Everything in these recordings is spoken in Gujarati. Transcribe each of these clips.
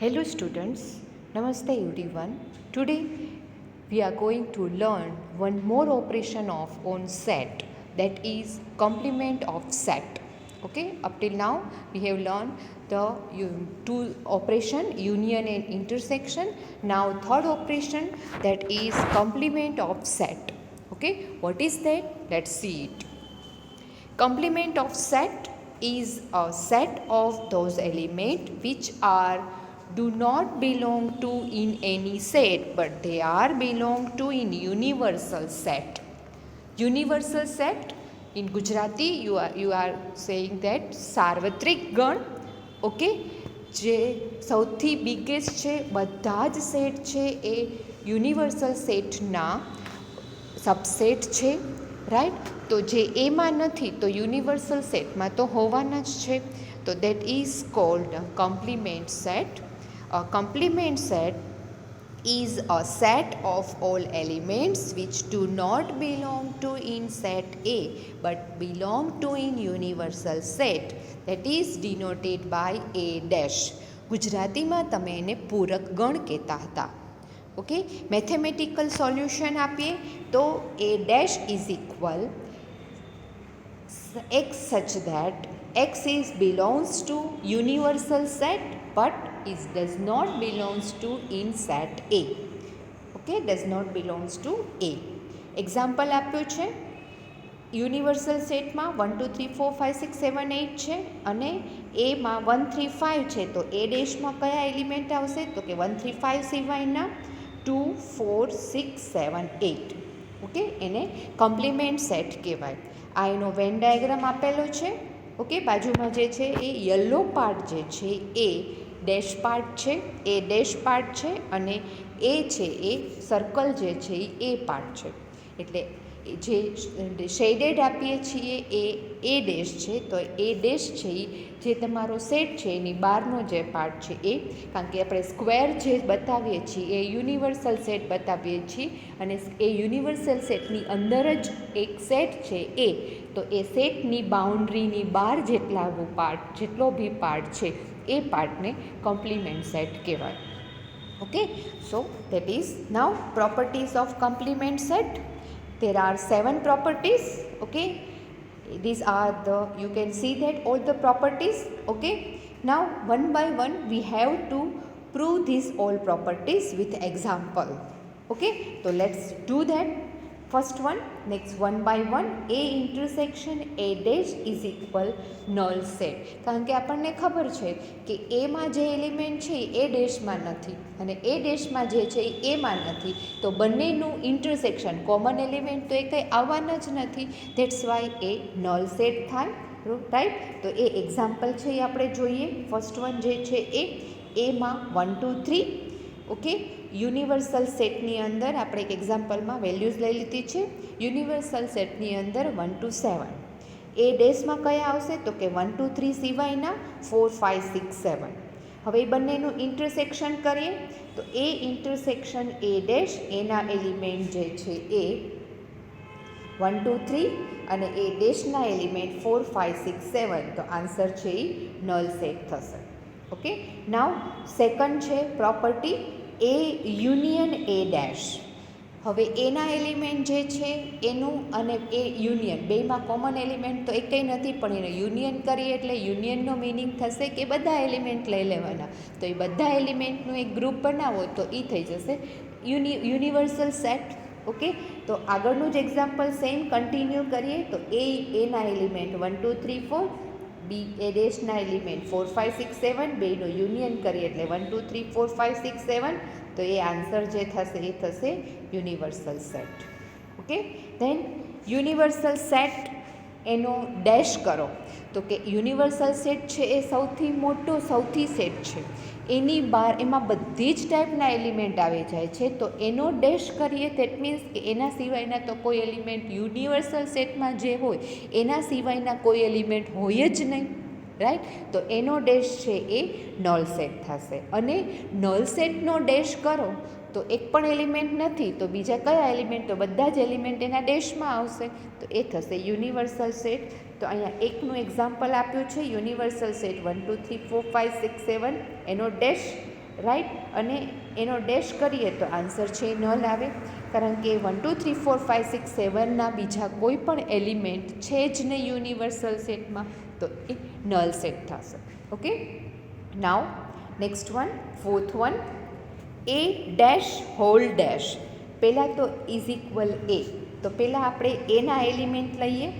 Hello students, Namaste everyone. Today we are going to learn one more operation of on set, that is complement of set. Okay, up till now we have learned the two operation, union and intersection. Now third operation, that is complement of set. Okay, what is that? Let's see it. Complement of set is a set of those elements which are do not belong to in any set, but they are belong to in universal set. Universal set in Gujarati you are saying that સાર્વત્રિક ગણ. ઓકે, જે સૌથી બિગેસ્ટ છે, બધા જ સેટ છે એ યુનિવર્સલ સેટના સબસેટ છે, રાઈટ. તો જે એમાં નથી તો યુનિવર્સલ સેટમાં તો હોવાના જ છે, તો that is called complement set. A complement set is a set of all elements which do not belong to in set A but belong to in universal set, that is denoted by A dash. ગુજરાતીમાં તમે એને પૂરક ગણ કહેતા હતા. ઓકે, મેથેમેટિકલ સોલ્યુશન આપીએ તો A dash is equal x such that x is belongs to universal set but is does not belongs to in set A. Okay, does not belongs to A. Example આપ્યું છે. યુનિવર્સલ સેટમાં 1 2 3 4 5 6 7 8 છે અને એમાં 1 3 5 છે, તો એ ડેશમાં કયા એલિમેન્ટ આવશે? તો કે 1 3 5 સિવાયના 2 4 6 7 8. ઓકે, એને કોમ્પ્લિમેન્ટ સેટ કહેવાય. આ એનો વેન ડાયાગ્રામ આપેલો છે. ઓકે, બાજુમાં જે છે એ યલો પાર્ટ જે છે એ ડેશ પાર્ટ છે, એ ડેશ પાર્ટ છે, અને એ છે એ સર્કલ જે છે એ પાર્ટ છે. એટલે જે શેડેડ આપીએ છીએ એ ડેશ છે, તો એ ડેશ છે જે તમારો સેટ છે એની બહારનો જે પાર્ટ છે એ, કારણ કે આપણે સ્ક્વેર જે બતાવીએ છીએ એ યુનિવર્સલ સેટ બતાવીએ છીએ અને એ યુનિવર્સલ સેટની અંદર જ એક સેટ છે એ, તો એ સેટની બાઉન્ડ્રીની બહાર જેટલો બી પાર્ટ છે એ પાર્ટને કોમ્પ્લિમેન્ટ સેટ કહેવાય. Okay, so that is now properties of compliment set. There are 7 properties. Okay, these are the, you can see that all the properties. Okay, now one by one we have to prove these all properties with example. Okay, so let's do that. First one, next one by one, A intersection A dash is equal null set. કારણ કે આપણને ખબર છે કે એમાં જે એલિમેન્ટ છે એ ડેશમાં નથી અને એ ડેશમાં જે છે એ એમાં નથી, તો બંનેનું ઇન્ટરસેક્શન કોમન એલિમેન્ટ તો એ કંઈ આવવાના જ નથી. That's why A null set થાય, રાઈટ. તો એ એક્ઝામ્પલ છે એ આપણે જોઈએ. ફર્સ્ટ વન જે છે એ એમાં 1 2 3. ઓકે, યુનિવર્સલ સેટની અંદર આપણે એક એક્ઝામ્પલમાં વેલ્યુઝ લઈ લીધી છે. યુનિવર્સલ સેટની અંદર 1 2 7. એ ડેશમાં કયા આવશે? તો કે 1 2 3 સિવાયના 4 5 6 7. હવે એ બંનેનું ઇન્ટરસેક્શન કરીએ તો એ ઇન્ટરસેક્શન એ ડેશ એના એલિમેન્ટ જે છે એ 1 2 3 અને એ ડેશના એલિમેન્ટ 4 5 6 7, તો આન્સર છે એ નલ સેટ થશે. ઓકે, નાવ સેકન્ડ છે પ્રોપર્ટી એ યુનિયન એ ડેશ. હવે એના એલિમેન્ટ જે છે એનું અને એ યુનિયન બેમાં કોમન એલિમેન્ટ તો એકેય નથી, પણ એને યુનિયન કરીએ એટલે યુનિયનનો મિનિંગ થશે કે બધા એલિમેન્ટ લઈ લેવાના. તો એ બધા એલિમેન્ટનું એક ગ્રુપ બનાવો તો એ થઈ જશે યુનિવર્સલ સેટ. ઓકે, તો આગળનું જ એક્ઝામ્પલ સેમ કન્ટિન્યુ કરીએ તો એના એલિમેન્ટ 1 2 3 4, બી એ ડેશના એલિમેન્ટ 4 5 6 7, બેનો યુનિયન કરીએ એટલે 1 2 3 4 5 6 7, તો એ આન્સર જે થશે એ થશે universal set. Okay, then universal set એનો ડેશ કરો તો કે યુનિવર્સલ સેટ છે એ સૌથી મોટો સૌથી સેટ છે, એની બહાર એમાં બધી જ ટાઈપના એલિમેન્ટ આવી જાય છે, તો એનો ડેશ કરીએ ધેટ મીન્સ કે એના સિવાયના તો કોઈ એલિમેન્ટ યુનિવર્સલ સેટમાં જે હોય એના સિવાયના કોઈ એલિમેન્ટ હોય જ નહીં, રાઈટ. તો એનો ડેશ છે એ નલ સેટ થશે. અને નલ સેટનો ડેશ કરો તો એક પણ એલિમેન્ટ નથી તો બીજા કયા એલિમેન્ટ? તો બધા જ એલિમેન્ટ એના ડેશમાં આવશે, તો એ થશે યુનિવર્સલ સેટ. તો અહીંયા એકનું એક્ઝામ્પલ આપ્યું છે યુનિવર્સલ સેટ 1 2 3 4 5 6 7, એનો ડેશ રાઈટ, અને એનો ડેશ કરીએ તો આન્સર છે નલ આવે, કારણ કે 1 2 3 4 5 6 7ના બીજા કોઈ પણ એલિમેન્ટ છે જ નહીં યુનિવર્સલ સેટમાં, તો એ નલ સેટ થશે. Okay, now next one, fourth one, A dash whole dash. પહેલાં તો ઇઝ ઇક્વલ એ, તો પહેલાં આપણે એના એલિમેન્ટ લઈએ,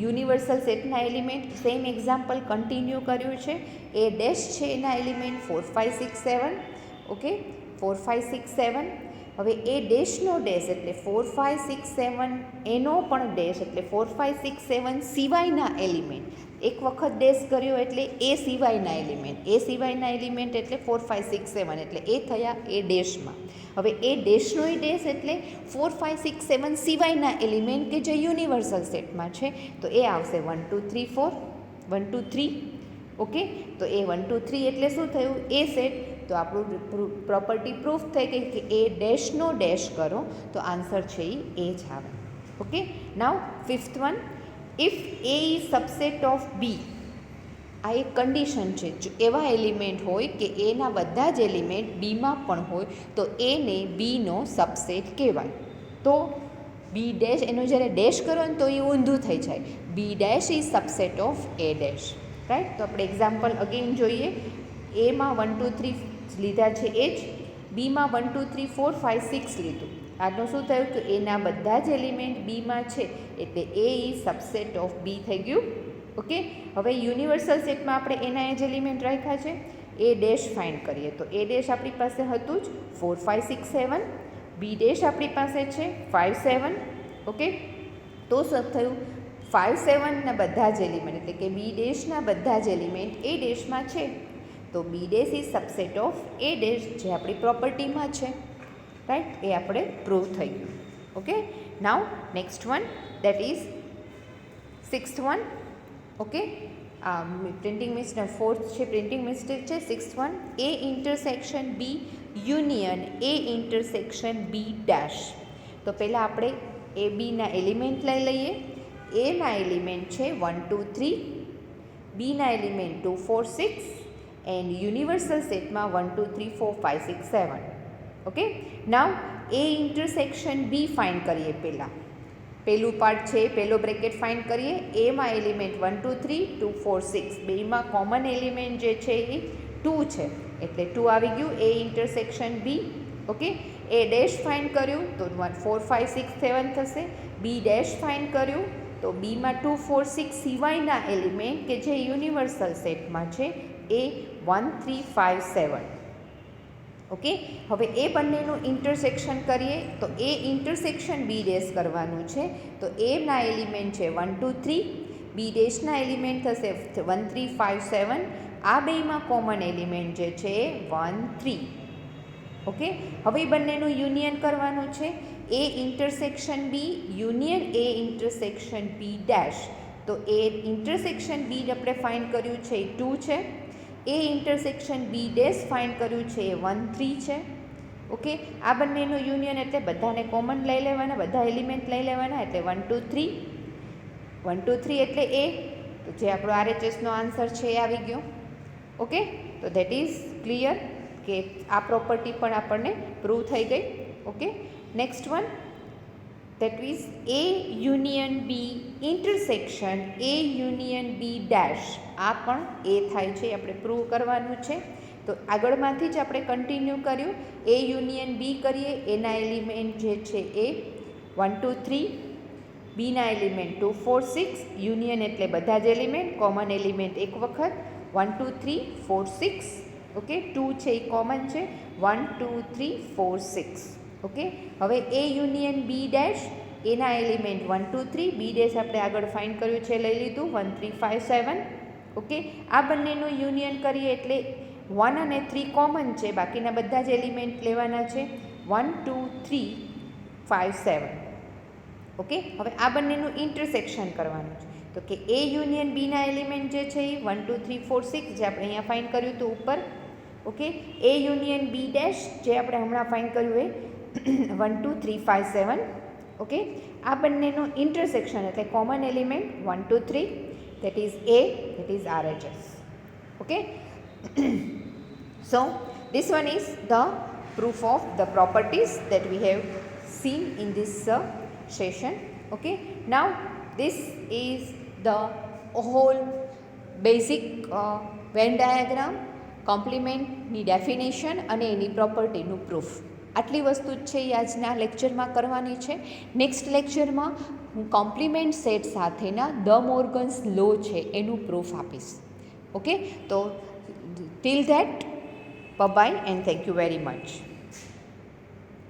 યુનિવર્સલ સેટના એલિમેન્ટ. સેમ એક્ઝામ્પલ કન્ટિન્યુ કર્યું છે. એ ડેશ છે એના એલિમેન્ટ 4 5 6 7. ઓકે, 4 5 6 7. હવે એ ડેશનો ડેશ એટલે 4 5 6 7, એનો પણ ડેશ એટલે 4 5 6 7 સિવાયના એલિમેન્ટ. એક વખત ડેશ કર્યો એટલે એ સિવાયના એલિમેન્ટ, એ સિવાયના એલિમેન્ટ એટલે 4 5 6 7, એટલે એ થયા એ ડેશમાં. હવે એ ડેશનોય ડેશ એટલે 4 5 6 7 સિવાયના એલિમેન્ટ કે જે યુનિવર્સલ સેટમાં છે, તો એ આવશે 1 2 3 4, 1 2 3. ઓકે, તો એ 1 2 3 એટલે શું થયું? એ સેટ. તો આપણું પ્રોપર્ટી પ્રૂફ થઈ ગઈ કે એ ડેશનો ડેશ કરો તો આન્સર છે એ જ આવે. Okay, now fifth one, if A is subset of B. આ એક કન્ડિશન છે. જો એવા એલિમેન્ટ હોય કે એના બધા જ એલિમેન્ટ બીમાં પણ હોય તો એને બીનો સબસેટ કહેવાય. તો બી ડેશ, એનો જ્યારે ડેશ કરો ને તો એ ઊંધું થઈ જાય. B dash is subset of A dash. Right, તો આપણે એક્ઝામ્પલ અગેન જોઈએ. એમાં 1 2 3 લીધા છે એ જ, બીમાં 1 2 3 4 5 6 લીધું. આનો શું થયું કે એના બધા જ એલિમેન્ટ બીમાં છે એટલે એ ઇઝ સબસેટ ઓફ બી થઈ ગયું. ઓકે, હવે યુનિવર્સલ સેટમાં આપણે એના જ એલિમેન્ટ રાખ્યા છે. એ ડેશ ફાઇન્ડ કરીએ તો એ ડેશ આપણી પાસે હતું જ 4 5 6 7. બી ડેશ આપણી પાસે છે 5 7. ઓકે, તો શું થયું? 5 7ના બધા જ એલિમેન્ટ એટલે કે બી ડેશના બધા જ એલિમેન્ટ એ ડેશમાં છે, તો B dash is subset of A dash, જે આપણી પ્રોપર્ટીમાં છે. રાઈટ, એ આપણે પ્રૂવ થઈ ગયું. Okay, now next one, that is sixth one. Okay, printing mistake, fourth છે પ્રિન્ટિંગ મિસ્ટેક છે. સિક્સ્થ વન, એ ઇન્ટરસેક્શન બી યુનિયન એ ઇન્ટરસેક્શન બી ડેશ. તો પહેલાં આપણે એ બીના એલિમેન્ટ લઈ લઈએ. એના એલિમેન્ટ છે 1 2 3, બીના એલિમેન્ટ 2 4 6, એન્ડ યુનિવર્સલ સેટમાં 1 2 3 4 5 6 7. ઓકે, નાવ એ ઇન્ટરસેક્શન બી ફાઇન્ડ કરીએ. પહેલું પાર્ટ છે પહેલો બ્રેકેટ ફાઇન્ડ કરીએ. એમાં એલિમેન્ટ 1 2 3 2 4 6, બેમાં કોમન એલિમેન્ટ જે છે એ 2 છે એટલે 2 આવી ગયું A intersection B. Okay, A dash find કર્યું તો 1 4 5 6 7 થશે. બી ડેશ ફાઇન્ડ કર્યું તો બીમાં 2 4 6 સિવાયના એલિમેન્ટ કે જે યુનિવર્સલ સેટમાં છે એ 1 3 5 7. ઓકે, હવે એ બંનેનું ઇન્ટરસેક્શન કરીએ તો એ ઇન્ટરસેક્શન બી ડેશ કરવાનું છે. તો એના એલિમેન્ટ છે 1 2 3, બી ડેશના એલિમેન્ટ થશે 1 3 5 7. આ બેમાં કોમન એલિમેન્ટ જે છે એ 1 3. ઓકે, હવે બંનેનું યુનિયન કરવાનું છે. એ ઇન્ટરસેક્શન બી યુનિયન એ ઇન્ટરસેક્શન બી ડેશ. તો એ ઇન્ટરસેક્શન બી આપણે ફાઇન્ડ કર્યું છે એ 2 છે. એ ઇન્ટરસેક્શન બી ડેશ ફાઇન્ડ કર્યું છે એ 1 3 છે. ઓકે, આ બંનેનું યુનિયન એટલે બધાને કોમન લઈ લેવાના, બધા એલિમેન્ટ લઈ લેવાના એટલે 1 2 3. 1 2 3 એટલે એ, તો જે આપણો RHSનો આન્સર છે એ આવી ગયો. ઓકે, તો ધેટ ઇઝ ક્લિયર કે આ પ્રોપર્ટી પણ આપણને પ્રૂવ થઈ ગઈ. Okay, next one, that is A union B intersection A union B dash. આ પણ એ થાય છે, આપણે પ્રૂવ કરવાનું છે. તો આગળમાંથી જ આપણે કન્ટિન્યુ કર્યું. એ યુનિયન બી કરીએ, એના એલિમેન્ટ જે છે એ 1 2 3, બીના એલિમેન્ટ 2 4 6, યુનિયન એટલે બધા જ એલિમેન્ટ, કોમન એલિમેન્ટ એક વખત 1 2 3 4 6. ઓકે, 2 છે એ કોમન છે 1 2 3 4 6. ઓકે, હવે એ યુનિયન બી ડેશ, એના એલિમેન્ટ 1 2 3, બી ડેશ આપણે આગળ ફાઇન્ડ કર્યું છે લઈ લીધું 1 3 5 7. ઓકે, આ બંનેનું યુનિયન કરીએ એટલે 1 અને 3 કોમન છે, બાકીના બધા જ એલિમેન્ટ લેવાના છે 1 2 3 5 7. ઓકે, હવે આ બંનેનું ઇન્ટરસેક્શન કરવાનું છે. તો કે એ યુનિયન બીના એલિમેન્ટ જે છે એ 1 2 3 4 6 જે આપણે અહીંયા ફાઇન્ડ કર્યું હતું ઉપર. ઓકે, એ યુનિયન બી ડેશ જે આપણે હમણાં ફાઇન્ડ કર્યું એ 1 2 3 5 7. ઓકે, આ બંનેનું ઇન્ટરસેક્શન એટલે common element 1 2 3, that is A, that is RHS. Okay, so This one is the proof of the properties that we have seen in this session. Okay, now this is the whole basic Venn diagram, કોમ્પ્લિમેન્ટની ડેફિનેશન અને એની પ્રોપર્ટીનું પ્રૂફ. આટલી વસ્તુ જ છે એ આજના લેક્ચરમાં કરવાની છે. નેક્સ્ટ લેક્ચરમાં હું કોમ્પ્લિમેન્ટ સેટ સાથેના ધ મોર્ગન્સ લો છે એનું પ્રૂફ આપીશ. ઓકે, તો till that bye and thank you very much.